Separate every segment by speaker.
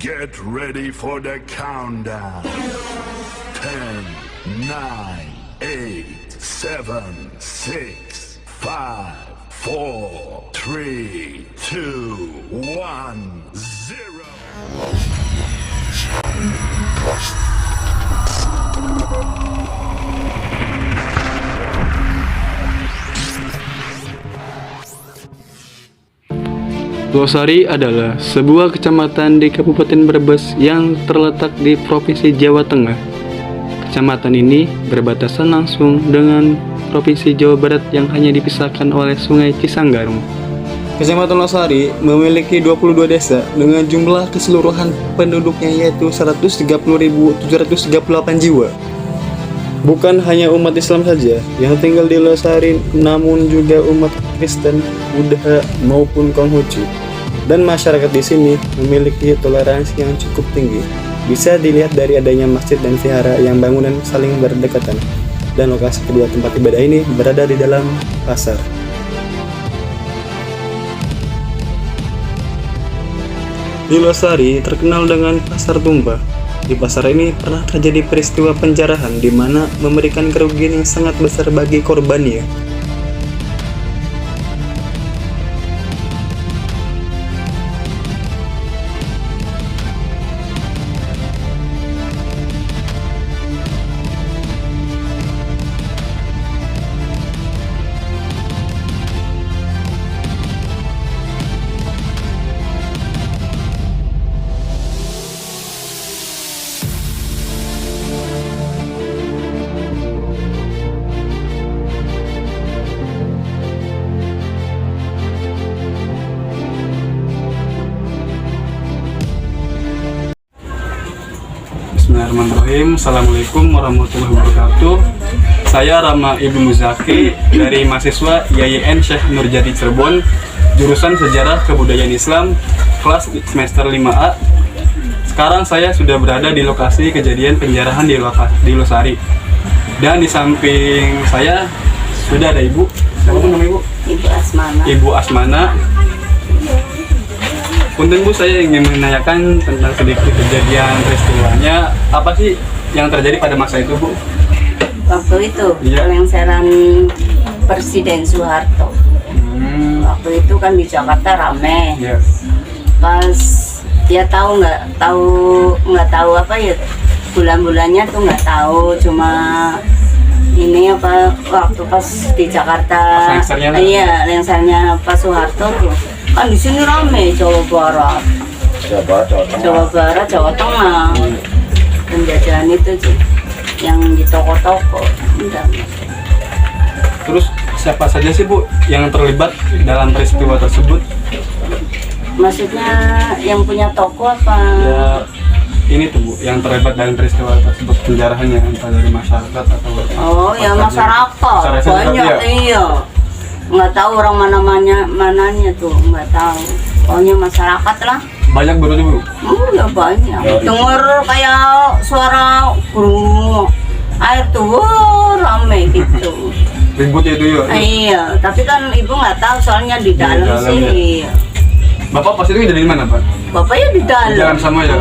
Speaker 1: Get ready for the countdown. 10, 9, 8, 7, 6, 5, 4, 3, 2, 1, 0.
Speaker 2: Losari adalah sebuah kecamatan di Kabupaten Brebes yang terletak di Provinsi Jawa Tengah. Kecamatan ini berbatasan langsung dengan Provinsi Jawa Barat yang hanya dipisahkan oleh Sungai Cisanggarung. Kecamatan Losari memiliki 22 desa dengan jumlah keseluruhan penduduknya yaitu 130.738 jiwa. Bukan hanya umat Islam saja yang tinggal di Losari, namun juga umat Kristen, Buddha maupun Konghucu. Dan masyarakat di sini memiliki toleransi yang cukup tinggi. Bisa dilihat dari adanya masjid dan vihara yang bangunan saling berdekatan. Dan lokasi kedua tempat ibadah ini berada di dalam pasar. Di Losari terkenal dengan pasar tumpah. Di pasar ini pernah terjadi peristiwa penjarahan di mana memberikan kerugian yang sangat besar bagi korbannya. Bismillahirrahmanirrahim. Assalamualaikum warahmatullahi wabarakatuh. Saya Rama Ibnu Muzaki dari mahasiswa YIN Syekh Nurjadi Cirebon, jurusan Sejarah Kebudayaan Islam, kelas semester 5A. Sekarang saya sudah berada di lokasi kejadian penjarahan di Losari. Dan di samping saya sudah ada Ibu. Siapa nama Ibu?
Speaker 3: Ibu Asmana.
Speaker 2: Ibu Asmana. Punten Bu, saya ingin menanyakan tentang sedikit kejadian peristiwanya. Apa sih yang terjadi pada masa itu, Bu?
Speaker 3: Waktu itu,
Speaker 2: Iya.
Speaker 3: pelengseran Presiden Soeharto. Waktu itu kan di Jakarta rame.
Speaker 2: Ya.
Speaker 3: Pas dia nggak tahu apa ya, bulan-bulannya tuh nggak tahu, cuma ini apa waktu pas di Jakarta.
Speaker 2: Pas lengsernya lah.
Speaker 3: Iya, lengsernya Pak Soeharto tuh. Kan di sini rame Jawa Barat, Jawa Tengah, penjajahan itu sih, yang di toko-toko.
Speaker 2: Terus siapa saja sih Bu yang terlibat dalam peristiwa tersebut?
Speaker 3: Maksudnya yang punya toko apa?
Speaker 2: Ya, ini tuh Bu, yang terlibat dalam peristiwa tersebut, penjarahannya entah dari masyarakat atau
Speaker 3: Oh ya masyarakat, banyak
Speaker 2: ya?
Speaker 3: iya. Nggak tahu orang mananya tuh, nggak tahu. Pokoknya masyarakat lah.
Speaker 2: Banyak berarti Bu?
Speaker 3: Ya banyak. Dengar kayak suara burung air tuh, rame gitu.
Speaker 2: Ribut itu ya?
Speaker 3: Iya, tapi kan ibu nggak tahu soalnya di dalam
Speaker 2: dalam
Speaker 3: sih.
Speaker 2: ya?
Speaker 3: Iya.
Speaker 2: Bapak pas itu jadi di mana Pak?
Speaker 3: Bapaknya di
Speaker 2: Di
Speaker 3: dalam.
Speaker 2: dalam sama ya?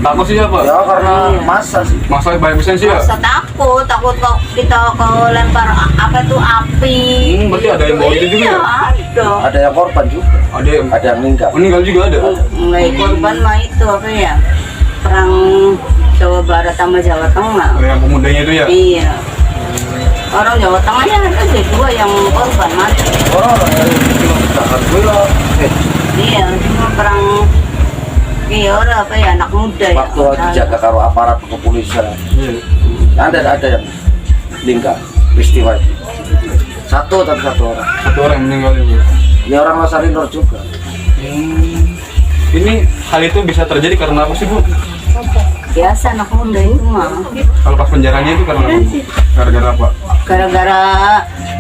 Speaker 2: Takut sih ya Pak?
Speaker 4: Ya karena
Speaker 3: Iya.
Speaker 4: masa sih.
Speaker 2: Masalah banyak pisan sih ya?
Speaker 3: Masa takut kok kita kau lempar apa tuh api.
Speaker 2: Berarti ada yang bawa itu juga
Speaker 3: Iya,
Speaker 2: ya?
Speaker 3: ada.
Speaker 4: Ada yang korban juga,
Speaker 2: Ada yang
Speaker 4: ada yang meninggal.
Speaker 2: meninggal juga ada?
Speaker 3: Mulai korban mah itu apa ya, perang Jawa Barat sama Jawa Tengah.
Speaker 2: Oh, yang pemudanya itu ya?
Speaker 3: Iya, orang Jawa Tengahnya ada dua yang korban mati.
Speaker 4: Orang dari alhamdulillah.
Speaker 3: Iya, cuma perang orang apa ya, anak muda ya.
Speaker 4: Waktu dijaga karo aparat kepolisian,
Speaker 2: Iya.
Speaker 4: ada yang meninggal peristiwa itu. Satu orang.
Speaker 2: Satu orang yang meninggal juga.
Speaker 4: Ini orang Losari Nur juga.
Speaker 2: Ini hal itu bisa terjadi karena apa sih Bu?
Speaker 3: Biasa anak muda itu mah.
Speaker 2: Kalau pas penjaranya itu karena apa? Gara-gara apa?
Speaker 3: Gara-gara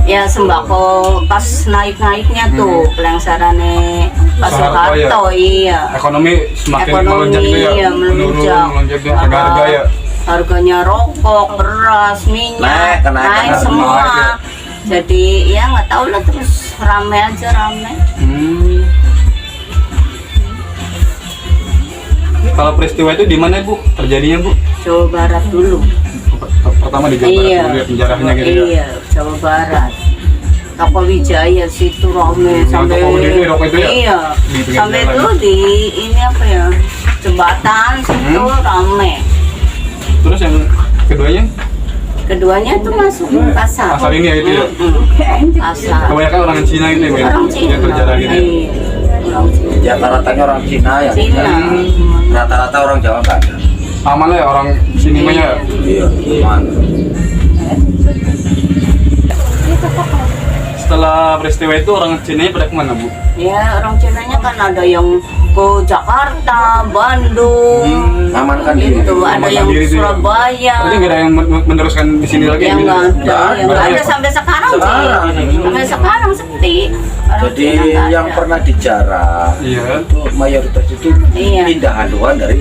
Speaker 3: ya sembako pas naik-naiknya tuh pelengserannya Pak Soeharto, iya.
Speaker 2: Ekonomi semakin
Speaker 3: Ekonomi
Speaker 2: melonjak itu ya?
Speaker 3: iya, melonjak.
Speaker 2: Melonjak ya, harga-harga ya?
Speaker 3: Harganya rokok, beras, minyak, naik semua.
Speaker 2: Naik ya?
Speaker 3: Jadi ya nggak tahu lah, terus rame aja rame.
Speaker 2: Kalau peristiwa itu di mana Bu terjadinya Bu?
Speaker 3: Jawa Barat dulu.
Speaker 2: Pertama di Jawa Barat,
Speaker 3: Iya.
Speaker 2: dulu ya penjarahnya gitu ya.
Speaker 3: Iya, Jawa Barat. Toko Wijaya situ rame sampai
Speaker 2: Toko Wijaya, Toko itu ya?
Speaker 3: Iya.
Speaker 2: Di pinggir
Speaker 3: Sampai
Speaker 2: jalan.
Speaker 3: itu di ini apa ya? Jembatan situ rame.
Speaker 2: Terus yang keduanya?
Speaker 3: Keduanya itu masuk pasar.
Speaker 2: Pasar ini ya itu ya?
Speaker 3: Pasar.
Speaker 2: Kebanyakan orang Cina gitu ya Bu, ya?
Speaker 3: Orang Cina.
Speaker 2: Yang terjarah gitu ya?
Speaker 3: Iya, orang Cina.
Speaker 4: Ya rata-ratanya orang Cina ya.
Speaker 3: Cina.
Speaker 4: Rata-rata orang Jawa nggak ada.
Speaker 2: Aman lah ya orang sini mah ya?
Speaker 4: Iya, aman.
Speaker 2: Setelah peristiwa itu orang Cina pada kemana Bu?
Speaker 3: Ya, orang Cinanya kan ada yang ke Jakarta, Bandung,
Speaker 4: Amankan diri.
Speaker 3: gitu. Ada
Speaker 2: Amankan
Speaker 3: yang
Speaker 2: diri itu ya?
Speaker 3: Surabaya.
Speaker 2: Berarti nggak ada yang meneruskan di sini lagi?
Speaker 3: Yang
Speaker 2: gitu?
Speaker 3: nggak ada,
Speaker 4: Nggak
Speaker 3: yang nggak
Speaker 2: ada.
Speaker 3: ada sampai sekarang sih.
Speaker 4: Sekarang.
Speaker 3: Sampai sekarang sepi. Orang
Speaker 4: Jadi
Speaker 3: Cina nggak
Speaker 4: yang
Speaker 3: ada.
Speaker 4: pernah dijarah
Speaker 2: Iya.
Speaker 4: itu mayoritas itu
Speaker 3: Iya.
Speaker 4: pindah haluan dari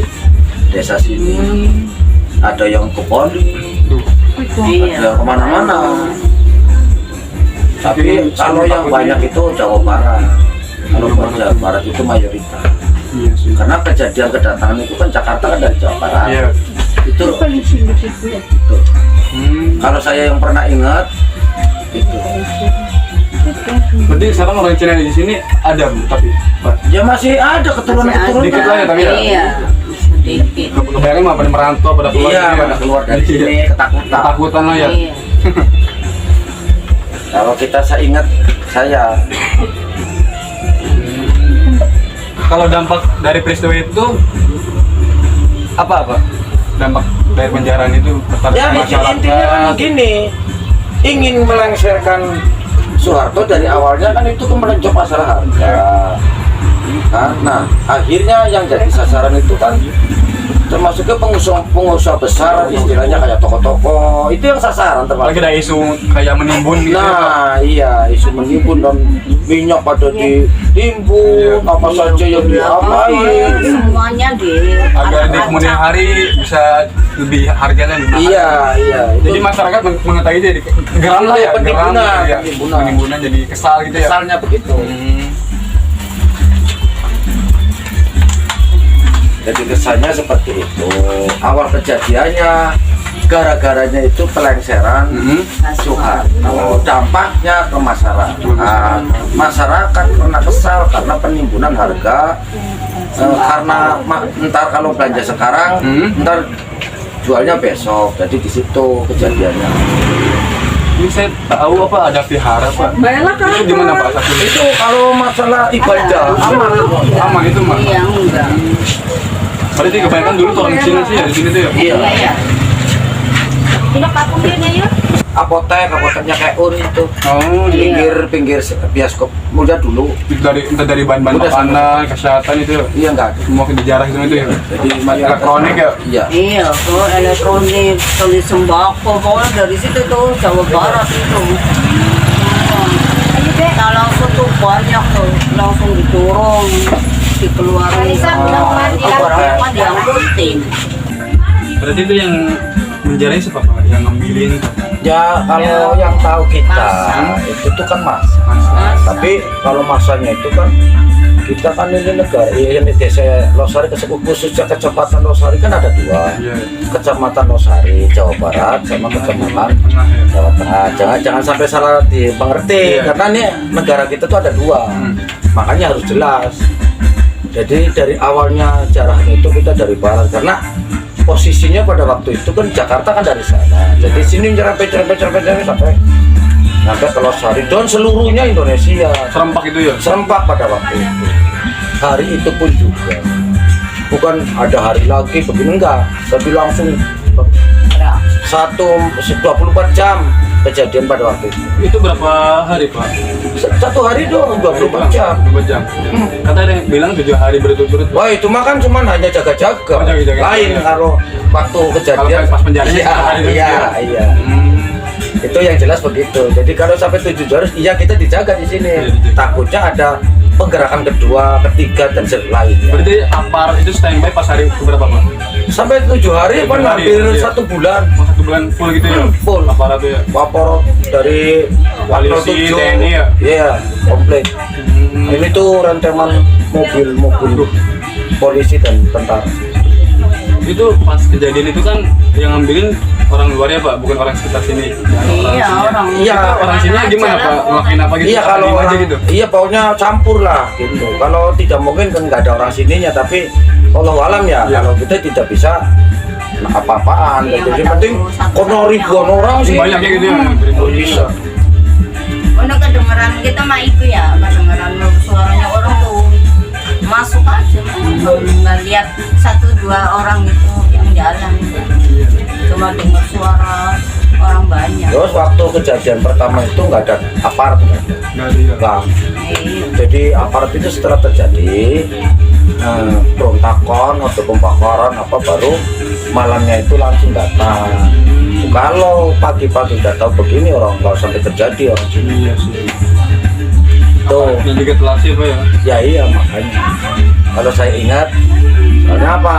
Speaker 4: desa sini. Ada yang ke Poli,
Speaker 3: Iya.
Speaker 4: ada kemana-mana. Tapi kalau yang banyak itu Jawa Barat. Kalau Jawa Barat itu mayoritas.
Speaker 2: Iya sih.
Speaker 4: Karena kejadian kedatangan itu kan Jakarta kan dari Jawa Barat.
Speaker 2: Iya.
Speaker 4: Itu. Kalau saya yang pernah ingat itu.
Speaker 2: Berarti sekarang orang Cina di sini ada Bu, tapi Pak.
Speaker 4: Ya masih ada keturunan-keturunan.
Speaker 2: Sedikit lah ya, tapi ya?
Speaker 3: Iya, sedikit.
Speaker 2: Kebanyakan mah pada merantau, pada keluar
Speaker 4: Iya,
Speaker 2: sini ya.
Speaker 4: pada keluar dari
Speaker 2: Iya.
Speaker 4: sini ketakutan.
Speaker 2: Ketakutan lah ya.
Speaker 3: Iya.
Speaker 4: Kalau kita seingat saya,
Speaker 2: Kalau dampak dari peristiwa itu apa? Dampak dari penjarahan itu terhadap
Speaker 4: ya intinya kan gini, ingin melengsarkan Soeharto dari awalnya kan itu kan merencok masalah harga. Nah, akhirnya yang jadi sasaran itu kan termasuk ke pengusaha besar, istilahnya kayak toko-toko, itu yang sasaran
Speaker 2: Apalagi
Speaker 4: termasuk.
Speaker 2: ada isu kayak menimbun gitu ya, Pak.
Speaker 4: Nah, iya, isu menimbun dan minyak pada ditimbun, apa saja yang diapain.
Speaker 3: Semuanya di
Speaker 2: Agar di kemudian hari bisa lebih harganya lebih mahal.
Speaker 4: Iya, iya.
Speaker 2: Jadi masyarakat mengetahui itu jadi geram lah ya, geram
Speaker 4: Penimbunan,
Speaker 2: gitu ya.
Speaker 4: penimbunan.
Speaker 2: Penimbunan jadi kesal gitu ya.
Speaker 4: Misalnya begitu. Jadi kesannya seperti itu. Awal kejadiannya, gara-garanya itu pelengseran Soeharto. Dampaknya ke masyarakat. Masyarakat kena kesal karena penimbunan harga. Karena ntar kalau belanja sekarang, ntar jualnya besok. Jadi di situ kejadiannya.
Speaker 2: Ini saya tahu apa ada vihara Pak. Itu gimana Pak?
Speaker 4: Itu kalau masalah ibadah aman.
Speaker 2: Aman itu Mas.
Speaker 3: Iya, enggak.
Speaker 2: Berarti kebanyakan dulu tuh orang Cina sih ya di sini tuh ya.
Speaker 4: Iya.
Speaker 3: Iya.
Speaker 4: Apoteknya kayak itu.
Speaker 2: Oh,
Speaker 3: Iya.
Speaker 4: Pinggir bioskop muda dulu.
Speaker 2: entah dari bahan-bahan
Speaker 4: Udah
Speaker 2: makanan, kesehatan itu ya.
Speaker 4: Iya enggak ada.
Speaker 2: Semua dijarah itu ya.
Speaker 4: Jadi
Speaker 2: Elektronik ya?
Speaker 4: Iya.
Speaker 3: Iya, tuh elektronik, tulis sembako, pokoknya dari situ tuh Jawa Barat itu. Nah, langsung tuh banyak tuh, langsung diturun, dikeluarin. Barangnya kan diangkutin.
Speaker 2: Berarti itu yang menjarahnya siapa Pak? Yang ngambilin
Speaker 4: Ya kalau yang tahu kita itu tuh kan masa. Tapi kalau masanya itu kan kita kan ini negara, ini desa Losari khususnya kecamatan Losari kan ada dua.
Speaker 2: Iya.
Speaker 4: Kecamatan Losari Jawa Barat sama kecamatan
Speaker 2: Tengah ya.
Speaker 4: Jawa Tengah. Jangan sampai salah dimengerti
Speaker 2: Iya.
Speaker 4: karena ini negara kita tuh ada dua. Makanya harus jelas. Jadi dari awalnya jarahnya itu kita dari barat karena posisinya pada waktu itu kan Jakarta kan dari sana. Jadi sini nyerempet sampai ke Losari dan seluruhnya Indonesia.
Speaker 2: Serempak itu ya.
Speaker 4: Serempak pada waktu itu. Hari itu pun juga bukan ada hari lagi begini enggak, tapi langsung 24 jam kejadian pada waktu itu.
Speaker 2: Itu berapa hari Pak?
Speaker 4: Satu hari dong 24 jam.
Speaker 2: 2 jam. Kata ada yang bilang 7 hari berturut-turut.
Speaker 4: Wah itu mah kan cuma hanya jaga-jaga.
Speaker 2: Oh, jaga-jaga.
Speaker 4: Lain kalau waktu kejadian.
Speaker 2: Kalau pas penjaranya
Speaker 4: iya,
Speaker 2: satu hari itu
Speaker 4: iya,
Speaker 2: ya?
Speaker 4: iya. Itu yang jelas begitu. Jadi kalau sampai 7 hari, iya kita dijaga di sini.
Speaker 2: Iya, dijaga.
Speaker 4: Takutnya ada pergerakan kedua, ketiga dan lainnya.
Speaker 2: Berarti aparat itu standby pas hari berapa Pak?
Speaker 4: Sampai 7 hari kan
Speaker 2: 7 hari,
Speaker 4: hampir
Speaker 2: iya.
Speaker 4: 1 bulan.
Speaker 2: Oh, 1 bulan full gitu ya?
Speaker 4: Full.
Speaker 2: Aparat itu ya?
Speaker 4: Lapor dari
Speaker 2: Polisi,
Speaker 4: Wakil 7.
Speaker 2: TNI ya?
Speaker 4: Iya, komplit. Ini tuh renteman mobil polisi dan tentara.
Speaker 2: itu pas kejadian itu kan yang ngambilin orang luar ya Pak, bukan orang sekitar sini.
Speaker 3: Iya, orang.
Speaker 4: Iya,
Speaker 2: Orang sini gimana Pak? Ngelakuin apa gitu?
Speaker 4: Iya kalau
Speaker 2: Diem aja
Speaker 4: orang,
Speaker 2: gitu.
Speaker 4: iya pokoknya campur lah gitu. Kalau tidak mungkin kan nggak ada orang sininya, tapi Allah alam ya,
Speaker 2: Iya.
Speaker 4: kalau kita tidak bisa apa-apaan.
Speaker 3: Iya,
Speaker 4: Jadi
Speaker 3: nggak
Speaker 4: penting
Speaker 3: tahu satu
Speaker 4: kono
Speaker 3: satunya
Speaker 4: ribuan orang sih.
Speaker 2: Banyak kayak gitu ya.
Speaker 4: Oh, bisa.
Speaker 3: Udah kedengeran kita mah itu ya, kedengeran suaranya orang tuh masuk aja, nggak lihat 1-2 orang itu yang jalan, cuma dengar suara orang banyak.
Speaker 4: Terus waktu kejadian pertama itu nggak ada aparat, nggak ada.
Speaker 2: Nggak ada ya.
Speaker 4: Nah,
Speaker 3: Iya.
Speaker 4: jadi aparat itu setelah terjadi berontakan atau pembakaran apa baru malamnya itu langsung datang. Kalau pagi-pagi udah tahu begini orang kalau sampai terjadi orang sini
Speaker 2: Iya sih.
Speaker 4: tuh.
Speaker 2: Yang juga telat sih Pak ya.
Speaker 4: Ya iya makanya. Kalau saya ingat, karena apa?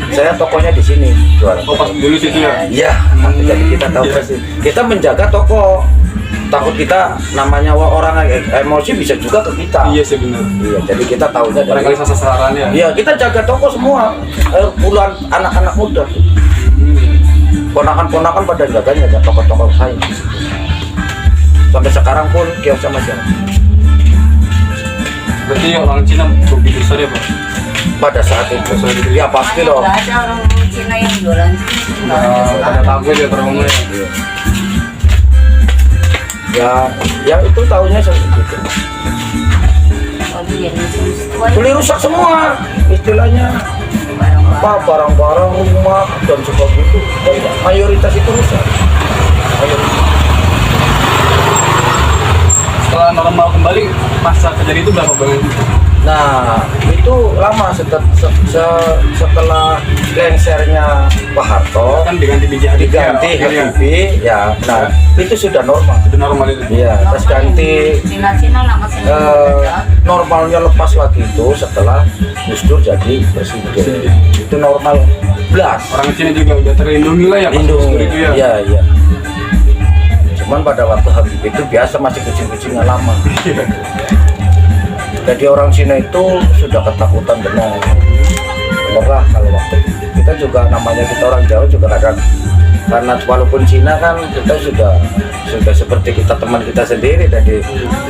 Speaker 4: Saya tokonya di sini jualan.
Speaker 2: Oh pas dulu situ ya.
Speaker 4: Iya, jadi kita tahu
Speaker 2: Iya.
Speaker 4: pasti. Kita menjaga toko. Takut kita namanya orang emosi bisa juga ke kita.
Speaker 2: Iya sih benar.
Speaker 4: Iya, jadi kita tahunya
Speaker 2: Barangkali
Speaker 4: dari.
Speaker 2: sasaran ya.
Speaker 4: Iya, kita jaga toko semua. Puluhan anak-anak muda. Ponakan-ponakan pada jaganya ya toko-toko saya. Sampai sekarang pun kiosnya masih ada.
Speaker 2: Berarti orang Cina begitu besar ya Pak?
Speaker 4: Pada saat itu. Ya pasti loh.
Speaker 3: Nggak ada orang Cina yang jualan situ, nggak ada
Speaker 2: Nah,
Speaker 3: selama.
Speaker 2: pada takut ya trauma ya.
Speaker 4: Ya itu tahunya seperti itu.
Speaker 3: Oh, jadi semua
Speaker 4: Beli rusak semua istilahnya. Apa barang-barang rumah dan sebagainya itu mayoritas itu rusak. Mayoritas.
Speaker 2: Setelah normal kembali, pasca kejadian itu berapa bulan?
Speaker 4: Nah itu lama setelah lengsernya Pak Harto
Speaker 2: Kan diganti biji
Speaker 4: diganti Habibie ya. Nah itu sudah normal.
Speaker 2: Itu normal itu.
Speaker 4: Iya, terus ganti
Speaker 3: Cina-Cina lah masih
Speaker 4: normalnya lepas lagi itu setelah Gus Dur jadi presiden. Itu normal belas.
Speaker 2: Orang Cina juga udah terlindungi lah ya pas
Speaker 4: Lindungi.
Speaker 2: itu ya.
Speaker 4: Iya, iya. Cuman pada waktu Habibie itu biasa masih kucing-kucingnya lama. Jadi orang Cina itu sudah ketakutan benar. Benar lah kalau waktu kita juga namanya kita orang Jawa juga kadang karena walaupun Cina kan kita sudah seperti kita teman kita sendiri, jadi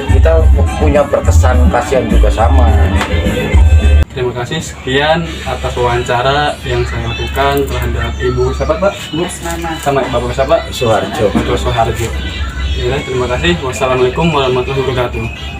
Speaker 4: kita punya berkesan kasihan juga sama.
Speaker 2: Terima kasih sekian atas wawancara yang saya lakukan terhadap Ibu siapa Pak? Bu sama Bapak siapa?
Speaker 4: Suharjo.
Speaker 2: Bapak Suharjo. Ya, terima kasih. Wassalamualaikum warahmatullahi wabarakatuh.